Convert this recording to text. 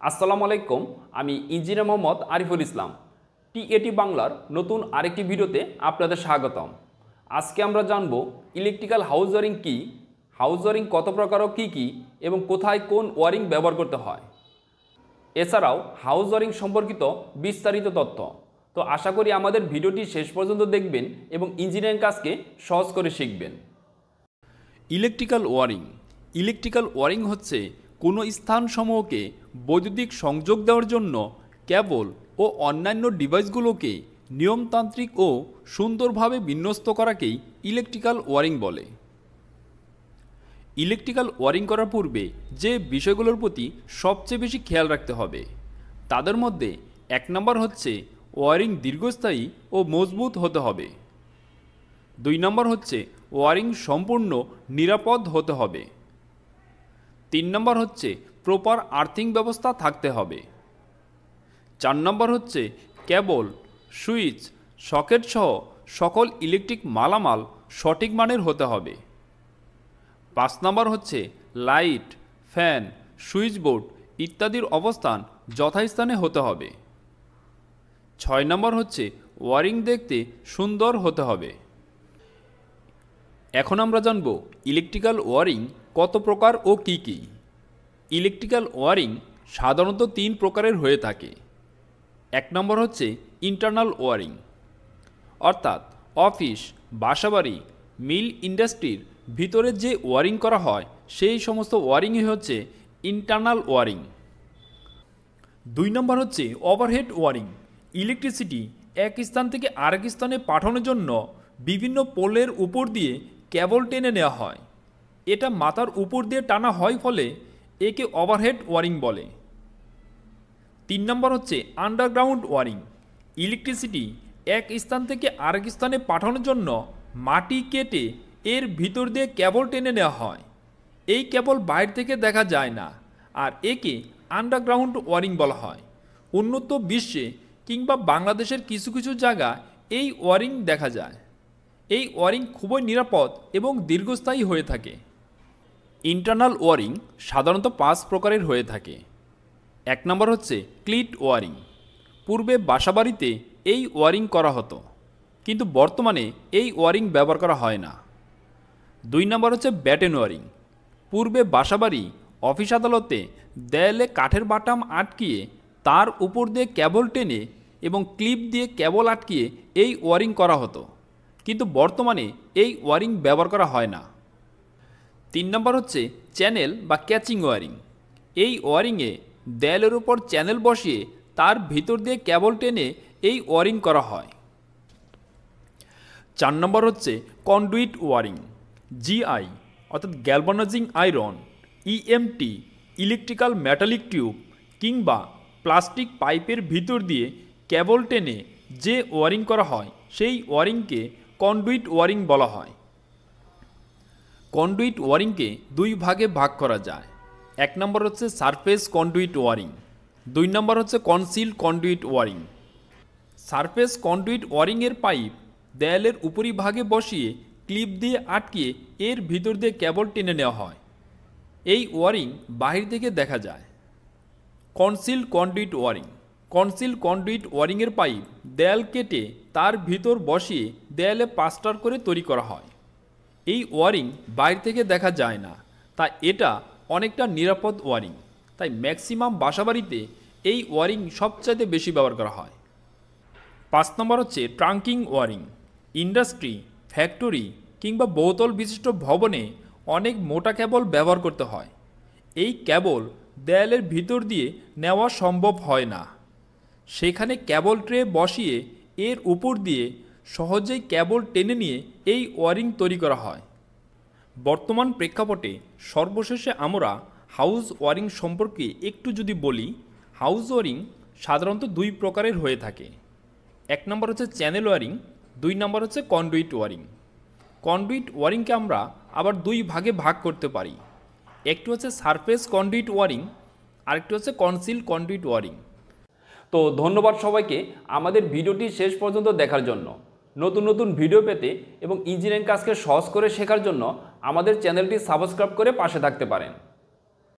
আসসালামু আলাইকুম। আমি ইঞ্জিনিয়ার মোহাম্মদ আরিফুল ইসলাম। টিএটি বাংলার নতুন আরেকটি ভিডিওতে আপনাদের স্বাগতম। আজকে আমরা জানব ইলেকট্রিক্যাল হাউস ওয়ারিং কী, হাউস ওয়ারিং কত প্রকার ও কী কী, এবং কোথায় কোন ওয়ারিং ব্যবহার করতে হয়। এছাড়াও হাউস ওয়ারিং সম্পর্কিত বিস্তারিত তথ্য। তো আশা করি আমাদের ভিডিওটি শেষ পর্যন্ত দেখবেন এবং ইঞ্জিনিয়ারিং কাজকে সহজ করে শিখবেন। ইলেকট্রিক্যাল ওয়ারিং হচ্ছে কোনো স্থানসমূহকে বৈদ্যুতিক সংযোগ দেওয়ার জন্য কেবল ও অন্যান্য ডিভাইসগুলোকে নিয়মতান্ত্রিক ও সুন্দরভাবে বিন্যস্ত করাকেই ইলেকট্রিক্যাল ওয়ারিং বলে। ইলেকট্রিক্যাল ওয়ারিং করার পূর্বে যে বিষয়গুলোর প্রতি সবচেয়ে বেশি খেয়াল রাখতে হবে তাদের মধ্যে 1 নম্বর হচ্ছে ওয়ারিং দীর্ঘস্থায়ী ও মজবুত হতে হবে। 2 নম্বর হচ্ছে ওয়ারিং সম্পূর্ণ নিরাপদ হতে হবে। 3 নম্বর হচ্ছে প্রপার আর্থিং ব্যবস্থা থাকতে হবে। 4 নম্বর হচ্ছে কেবল, সুইচ, সকেট সহ সকল ইলেকট্রিক মালামাল সঠিক মানের হতে হবে। 5 নম্বর হচ্ছে লাইট, ফ্যান, সুইচ বোর্ড ইত্যাদির অবস্থান যথাস্থানে হতে হবে। 6 নম্বর হচ্ছে ওয়ারিং দেখতে সুন্দর হতে হবে। এখন আমরা জানব ইলেকট্রিক্যাল ওয়ারিং কত প্রকার ও কী কী। ইলেকট্রিক্যাল ওয়ারিং সাধারণত 3 প্রকারের হয়ে থাকে। 1 নম্বর হচ্ছে ইন্টারনাল ওয়ারিং, অর্থাৎ অফিস, বাসাবাড়ি, মিল, ইন্ডাস্ট্রির ভিতরে যে ওয়ারিং করা হয় সেই সমস্ত ওয়ারিংই হচ্ছে ইন্টারনাল ওয়ারিং। 2 নম্বর হচ্ছে ওভারহেড ওয়ারিং। ইলেকট্রিসিটি এক স্থান থেকে আরেক স্থানে পাঠানোর জন্য বিভিন্ন পোলের উপর দিয়ে কেবল টেনে নেওয়া হয়। এটা মাথার উপর দিয়ে টানা হয়, ফলে একে ওভারহেড ওয়ারিং বলে। 3 নম্বর হচ্ছে আন্ডারগ্রাউন্ড ওয়ারিং। ইলেকট্রিসিটি এক স্থান থেকে আরেক স্থানে পাঠানোর জন্য মাটি কেটে এর ভিতর দিয়ে কেবল টেনে নেওয়া হয়। এই কেবল বাইরে থেকে দেখা যায় না, আর একে আন্ডারগ্রাউন্ড ওয়ারিং বলা হয়। উন্নত বিশ্বে কিংবা বাংলাদেশের কিছু কিছু জায়গা এই ওয়ারিং দেখা যায়। এই ওয়ারিং খুবই নিরাপদ এবং দীর্ঘস্থায়ী হয়ে থাকে। ইন্টারনাল ওয়ারিং সাধারণত 5 প্রকারের হয়ে থাকে। 1 নম্বর হচ্ছে ক্লিট ওয়ারিং। পূর্বে বাসাবাড়িতে এই ওয়ারিং করা হতো, কিন্তু বর্তমানে এই ওয়ারিং ব্যবহার করা হয় না। 2 নম্বর হচ্ছে ব্যাটেন ওয়ারিং। পূর্বে বাসাবাড়ি, অফিস আদালতে দেয়ালে কাঠের বাটাম আটকিয়ে তার উপর দিয়ে কেবল টেনে এবং ক্লিপ দিয়ে কেবল আটকিয়ে এই ওয়ারিং করা হতো, কিন্তু বর্তমানে এই ওয়ারিং ব্যবহার করা হয় না। 3 নম্বর হচ্ছে চ্যানেল বা ক্যাচিং ওয়ারিং। এই ওয়ারিংয়ে দেয়ালের উপর চ্যানেল বসিয়ে তার ভিতর দিয়ে কেবল টেনে এই ওয়ারিং করা হয়। 4 নম্বর হচ্ছে কন্ডুইট ওয়ারিং। জিআই অর্থাৎ galvanizing iron, EMT, electrical metallic tube কিংবা প্লাস্টিক পাইপের ভিতর দিয়ে কেবল টেনে যে ওয়ারিং করা হয় সেই ওয়ারিংকে কন্ডুইট ওয়ারিং বলা হয়। কন্ডুইট ওয়ারিংকে 2 ভাগে ভাগ করা যায়। 1 নম্বর হচ্ছে সারফেস কন্ডুইট ওয়ারিং। 2 নম্বর হচ্ছে conceal conduit wiring. Surface conduit ওয়ারিংয়ের পাইপ দেয়ালের উপরিভাগে বসিয়ে ক্লিপ দিয়ে আটকিয়ে এর ভিতর দিয়ে কেবল টেনে নেওয়া হয়। এই ওয়ারিং বাহির থেকে দেখা যায়। Conceal conduit wiring. Conceal conduit ওয়ারিংয়ের পাইপ দেয়াল কেটে তার ভিতর বসিয়ে দেয়ালে প্লাস্টার করে তৈরি করা হয়। এই ওয়ারিং বাইরে থেকে দেখা যায় না, তাই এটা অনেকটা নিরাপদ ওয়ারিং। তাই ম্যাক্সিমাম বাসাবাড়িতে এই ওয়ারিং সবচাইতে বেশি ব্যবহার করা হয়। 5 নম্বর হচ্ছে ট্রাঙ্কিং ওয়ারিং। ইন্ডাস্ট্রি, ফ্যাক্টরি কিংবা বহুতল বিশিষ্ট ভবনে অনেক মোটা কেবল ব্যবহার করতে হয়। এই কেবল দেয়ালের ভিতর দিয়ে নেওয়া সম্ভব হয় না। সেখানে কেবল ট্রে বসিয়ে এর উপর দিয়ে সহজেই কেবল টেনে নিয়ে এই ওয়ারিং তৈরি করা হয়। বর্তমান প্রেক্ষাপটে সর্বশেষে আমরা হাউস ওয়ারিং সম্পর্কে একটু যদি বলি, হাউস ওয়ারিং সাধারণত 2 প্রকারের হয়ে থাকে। 1 নম্বর হচ্ছে চ্যানেল ওয়ারিং, 2 নম্বর হচ্ছে কন্ডুইট ওয়ারিং। কন্ডুইট ওয়ারিংকে আমরা আবার 2 ভাগে ভাগ করতে পারি। একটি হচ্ছে সারফেস কন্ডুইট ওয়ারিং, আরেকটি হচ্ছে কনসিল কন্ডুইট ওয়ারিং। তো ধন্যবাদ সবাইকে আমাদের ভিডিওটি শেষ পর্যন্ত দেখার জন্য। নতুন নতুন ভিডিও পেতে এবং ইঞ্জিনিয়ারিং কাজকে সহজ করে শেখার জন্য আমাদের চ্যানেলটি সাবস্ক্রাইব করে পাশে থাকতে পারেন।